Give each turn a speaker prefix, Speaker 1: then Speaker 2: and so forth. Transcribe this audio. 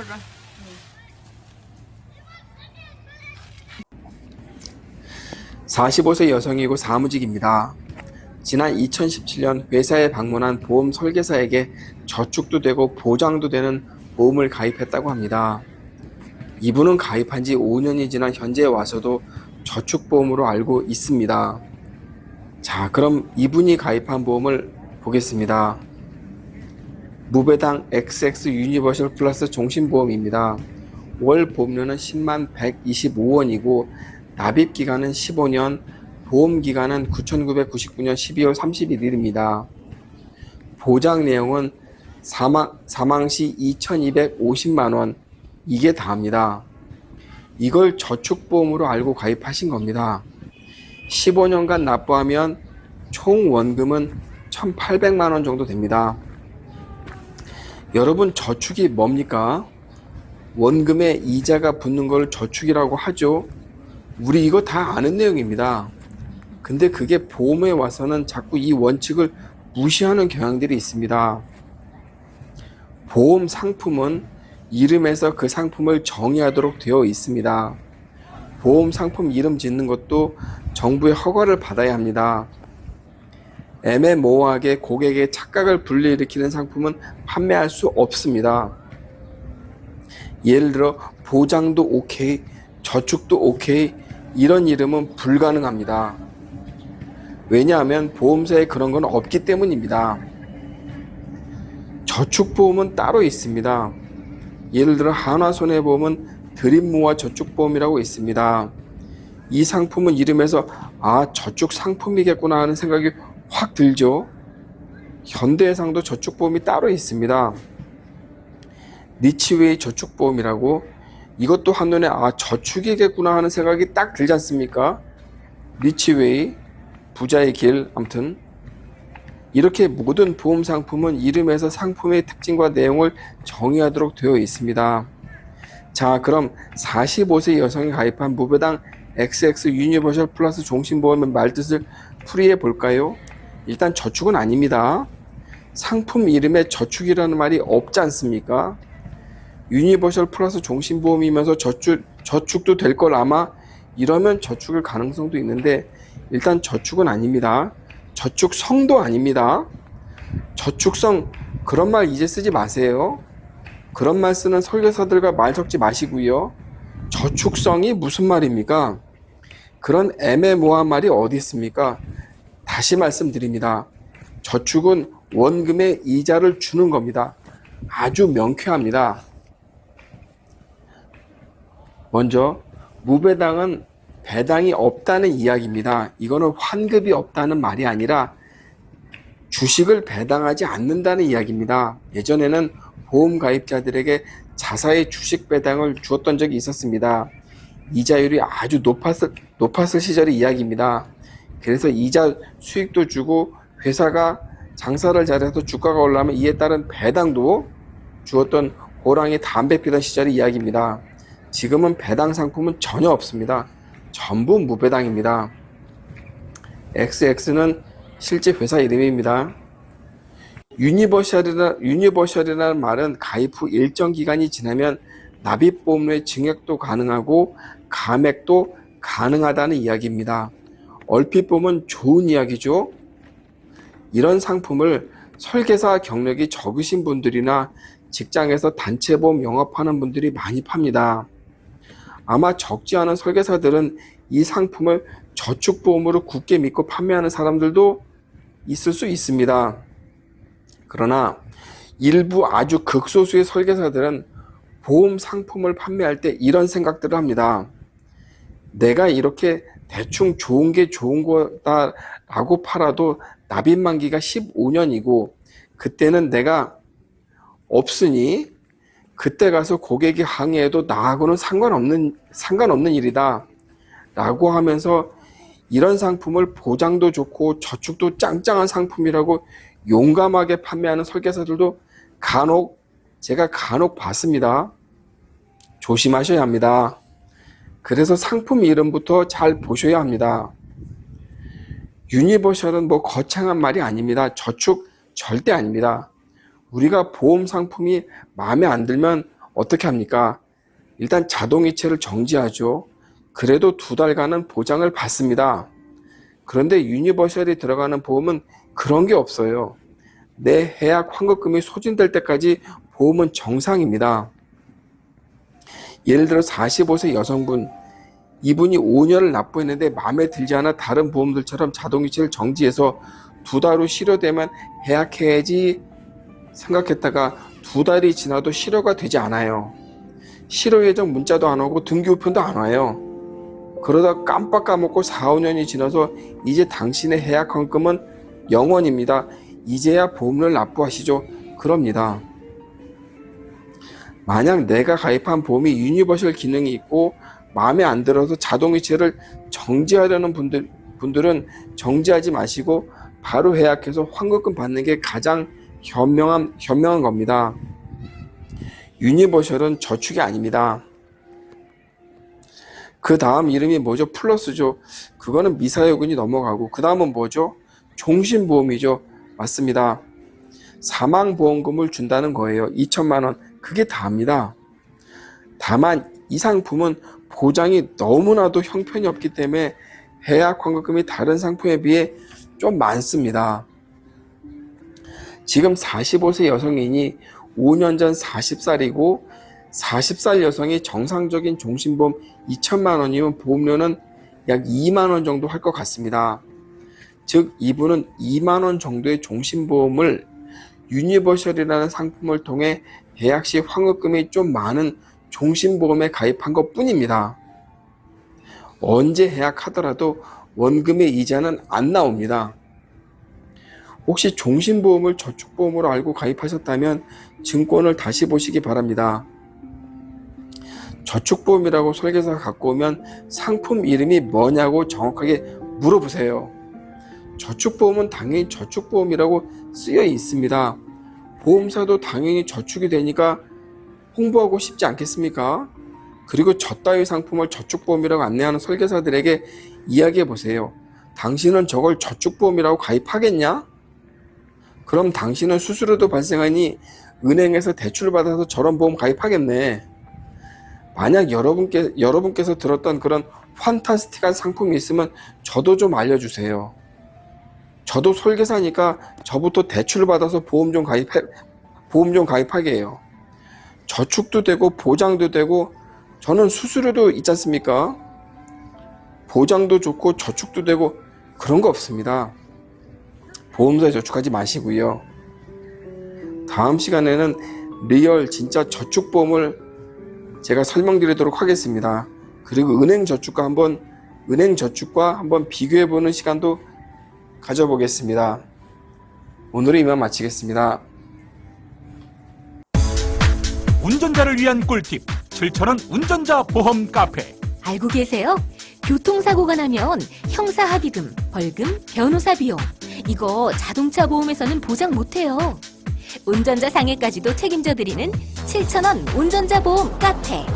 Speaker 1: 거라.
Speaker 2: 45세 여성이고 사무직입니다. 지난 2017년 회사에 방문한 보험 설계사에게 저축도 되고 보장도 되는 보험을 가입했다고 합니다. 이분은 가입한 지 5년이 지난 현재에 와서도 저축보험으로 알고 있습니다. 자, 그럼 이분이 가입한 보험을 보겠습니다. 무배당 XX 유니버셜 플러스 종신보험입니다. 월 보험료는 10만 125원이고 납입기간은 15년, 보험기간은 9,999년 12월 31일입니다. 보장 내용은 사망시 2,250만원, 이게 다입니다. 이걸 저축보험으로 알고 가입하신 겁니다. 15년간 납부하면 총 원금은 1,800만원 정도 됩니다. 여러분, 저축이 뭡니까? 원금에 이자가 붙는 걸 저축이라고 하죠. 우리 이거 다 아는 내용입니다. 근데 그게 보험에 와서는 자꾸 이 원칙을 무시하는 경향들이 있습니다. 보험 상품은 이름에서 그 상품을 정의하도록 되어 있습니다. 보험 상품 이름 짓는 것도 정부의 허가를 받아야 합니다. 애매모호하게 고객의 착각을 불러일으키는 상품은 판매할 수 없습니다. 예를 들어 보장도 오케이, 저축도 오케이, 이런 이름은 불가능합니다. 왜냐하면 보험사에 그런 건 없기 때문입니다. 저축보험은 따로 있습니다. 예를 들어 한화손해보험은 드림모아 저축보험이라고 있습니다. 이 상품은 이름에서 저축 상품이겠구나 하는 생각이 확 들죠. 현대해상도 저축보험이 따로 있습니다. 리치웨이 저축보험이라고, 이것도 한눈에 저축이겠구나 하는 생각이 딱 들지 않습니까? 리치웨이, 부자의 길, 아무튼 이렇게 모든 보험 상품은 이름에서 상품의 특징과 내용을 정의하도록 되어 있습니다. 자, 그럼 45세 여성이 가입한 무배당 XX 유니버셜 플러스 종신보험의 말뜻을 풀이해 볼까요? 일단 저축은 아닙니다. 상품 이름에 저축이라는 말이 없지 않습니까? 유니버셜 플러스 종신보험이면서 저축도 될 걸 아마 이러면 저축일 가능성도 있는데, 일단 저축은 아닙니다. 저축성도 아닙니다. 저축성, 그런 말 이제 쓰지 마세요. 그런 말 쓰는 설계사들과 말 섞지 마시고요. 저축성이 무슨 말입니까? 그런 애매모호한 말이 어디 있습니까? 다시 말씀드립니다. 저축은 원금의 이자를 주는 겁니다. 아주 명쾌합니다. 먼저 무배당은 배당이 없다는 이야기입니다. 이거는 환급이 없다는 말이 아니라 주식을 배당하지 않는다는 이야기입니다. 예전에는 보험 가입자들에게 자사의 주식 배당을 주었던 적이 있었습니다. 이자율이 아주 높았을 시절의 이야기입니다. 그래서 이자 수익도 주고 회사가 장사를 잘해서 주가가 올라가면 이에 따른 배당도 주었던 호랑이 담배 피던 시절의 이야기입니다. 지금은 배당 상품은 전혀 없습니다. 전부 무배당입니다. XX는 실제 회사 이름입니다. 유니버셜이라는 말은 가입 후 일정 기간이 지나면 납입보험료의 증액도 가능하고 감액도 가능하다는 이야기입니다. 얼핏 보면 좋은 이야기죠. 이런 상품을 설계사 경력이 적으신 분들이나 직장에서 단체보험 영업하는 분들이 많이 팝니다. 아마 적지 않은 설계사들은 이 상품을 저축보험으로 굳게 믿고 판매하는 사람들도 있을 수 있습니다. 그러나 일부 아주 극소수의 설계사들은 보험 상품을 판매할 때 이런 생각들을 합니다. 내가 이렇게 대충 좋은 게 좋은 거다라고 팔아도 납입 만기가 15년이고 그때는 내가 없으니 그때 가서 고객이 항의해도 나하고는 상관없는 일이다 라고 하면서 이런 상품을 보장도 좋고 저축도 짱짱한 상품이라고 용감하게 판매하는 설계사들도 제가 간혹 봤습니다. 조심하셔야 합니다. 그래서 상품 이름부터 잘 보셔야 합니다. 유니버셜은 뭐 거창한 말이 아닙니다. 저축 절대 아닙니다. 우리가 보험 상품이 마음에 안 들면 어떻게 합니까? 일단 자동이체를 정지하죠. 그래도 2달간은 보장을 받습니다. 그런데 유니버셜이 들어가는 보험은 그런 게 없어요. 내 해약 환급금이 소진될 때까지 보험은 정상입니다. 예를 들어 45세 여성분, 이분이 5년을 납부했는데 마음에 들지 않아 다른 보험들처럼 자동이체를 정지해서 2달 후 실효되면 해약해야지 생각했다가 2달이 지나도 실효가 되지 않아요. 실효 예정 문자도 안 오고 등기우편도 안 와요. 그러다 깜빡 까먹고 4, 5년이 지나서 이제 당신의 해약 환급금은 0원입니다. 이제야 보험료를 납부하시죠. 그럽니다. 만약 내가 가입한 보험이 유니버셜 기능이 있고 마음에 안 들어서 자동이체를 정지하려는 분들은 정지하지 마시고 바로 해약해서 환급금 받는 게 가장 현명한 겁니다. 유니버셜은 저축이 아닙니다. 그 다음 이름이 뭐죠? 플러스죠. 그거는 미사여군이 넘어가고, 그 다음은 뭐죠? 종신보험이죠. 맞습니다. 사망보험금을 준다는 거예요. 2천만 원. 그게 다입니다. 다만 이 상품은 보장이 너무나도 형편이 없기 때문에 해약 환급금이 다른 상품에 비해 좀 많습니다. 지금 45세 여성인이 5년 전 40살이고 40살 여성이 정상적인 종신보험 2천만 원이면 보험료는 약 2만 원 정도 할 것 같습니다. 즉 이분은 2만 원 정도의 종신보험을 유니버셜이라는 상품을 통해 해약 시 환급금이 좀 많은 종신보험에 가입한 것 뿐입니다. 언제 해약하더라도 원금의 이자는 안 나옵니다. 혹시 종신보험을 저축보험으로 알고 가입하셨다면 증권을 다시 보시기 바랍니다. 저축보험이라고 설계사가 갖고 오면 상품 이름이 뭐냐고 정확하게 물어보세요. 저축보험은 당연히 저축보험이라고 쓰여 있습니다. 보험사도 당연히 저축이 되니까 홍보하고 싶지 않겠습니까? 그리고 저 따위 상품을 저축보험이라고 안내하는 설계사들에게 이야기해 보세요. 당신은 저걸 저축보험이라고 가입하겠냐? 그럼 당신은 수수료도 발생하니 은행에서 대출을 받아서 저런 보험 가입하겠네. 만약 여러분께서 들었던 그런 판타스틱한 상품이 있으면 저도 좀 알려주세요. 저도 설계사니까 저부터 대출을 받아서 보험 좀 가입하게 해요. 저축도 되고 보장도 되고 저는 수수료도 있지 않습니까? 보장도 좋고 저축도 되고 그런 거 없습니다. 보험사에 저축하지 마시고요. 다음 시간에는 리얼 진짜 저축보험을 제가 설명드리도록 하겠습니다. 그리고 은행 저축과 한번 비교해보는 시간도 가져보겠습니다. 오늘은 이만 마치겠습니다.
Speaker 1: 운전자를 위한 꿀팁 7,000원 운전자 보험 카페.
Speaker 3: 알고 계세요? 교통사고가 나면 형사합의금, 벌금, 변호사 비용 이거 자동차 보험에서는 보장 못해요. 운전자 상해까지도 책임져 드리는 7,000원 운전자 보험 카페.